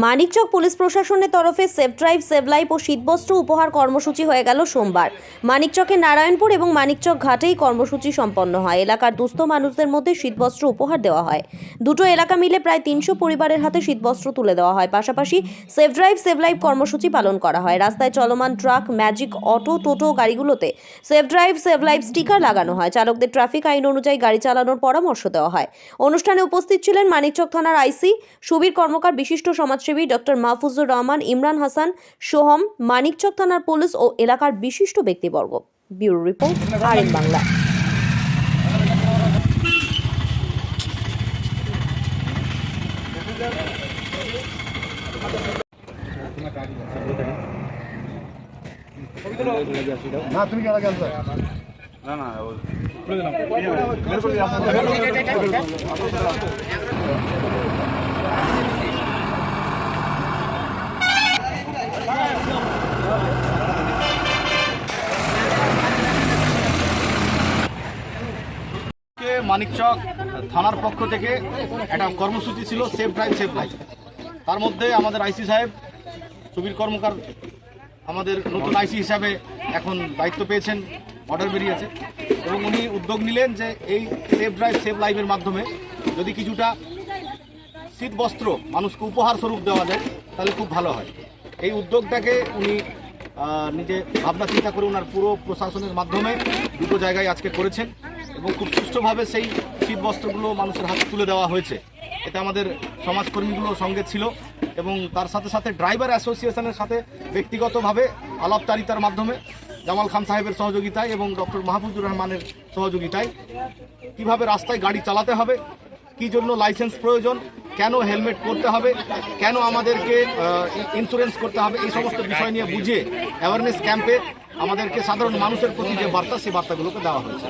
Manikchak police প্রশাসনের তরফে safe drive save life ও শীতবস্ত্র উপহার কর্মসূচি হয়ে গেল সোমবার। মানিকচকের নারায়ণপুর এবং মানিকচক ঘাটেই কর্মসূচি সম্পন্ন হয়। এলাকার দুস্থ মানুষদের মধ্যে শীতবস্ত্র উপহার দেওয়া হয়। দুটো এলাকা মিলে প্রায় 300 পরিবারের হাতে শীতবস্ত্র তুলে দেওয়া হয়। পাশাপাশি সেফ ড্রাইভ সেভ লাইফ কর্মসূচি পালন করা হয়। রাস্তায় চলমান ট্রাক, ম্যাজিক অটো, টোটো গাড়িগুলোতে safe drive save life sticker লাগানো হয়। চালকদের ট্রাফিক আইন অনুযায়ী গাড়ি চালানোর পরামর্শ দেওয়া হয়। অনুষ্ঠানে উপস্থিত ছিলেন মানিকচক থানার আইসি সুবীর কর্মকার, বিশিষ্ট সমাজসেবী ডক্টর মাহফুজুর রহমান, ইমরান হাসান সোহম, মানিকচক থানার পুলিশ ও এলাকার বিশিষ্ট ব্যক্তিবর্গ। Bureau report, R Bangla. না তুমি কি আগে আনছো? না না মানিকচক থানার পক্ষ থেকে একটা কর্মসূচি ছিল সেফ ড্রাইভ সেভ লাইফ। তার মধ্যে আমাদের আইসি সাহেব সুবীর কর্মকার আমাদের নতুন আইসি হিসাবে এখন দায়িত্ব পেয়েছেন, অর্ডার বেরিয়েছে এবং উনি উদ্যোগ নিলেন যে এই সেফ ড্রাইভ সেভ লাইফের মাধ্যমে যদি কিছুটা শীত বস্ত্র মানুষকে উপহার স্বরূপ দেওয়া যায় তাহলে খুব ভালো হয়। এই উদ্যোগটাকে উনি নিজে ভাবনা চিন্তা করে ওনার পুরো প্রশাসনের মাধ্যমে দুটো জায়গায় আজকে করেছেন এবং খুব সুষ্ঠুভাবে সেই শীত বস্ত্রগুলো মানুষের হাতে তুলে দেওয়া হয়েছে। এতে আমাদের সমাজকর্মীগুলো সঙ্গে ছিল এবং তার সাথে সাথে ড্রাইভার অ্যাসোসিয়েশনের সাথে ব্যক্তিগতভাবে আলাপচারিতার মাধ্যমে জামাল খান সাহেবের সহযোগিতায় এবং ডক্টর মাহফুজুর রহমানের সহযোগিতায় কিভাবে রাস্তায় গাড়ি চালাতে হবে, কী জন্য লাইসেন্স প্রয়োজন, কেন হেলমেট পরতে হবে, কেন আমাদেরকে ইন্স্যুরেন্স করতে হবে, এই সমস্ত বিষয় নিয়ে বুঝিয়ে অ্যাওয়ারনেস ক্যাম্পে আমাদেরকে সাধারণ মানুষের প্রতি যে বার্তা, সেই বার্তাগুলোকে দেওয়া হয়েছে।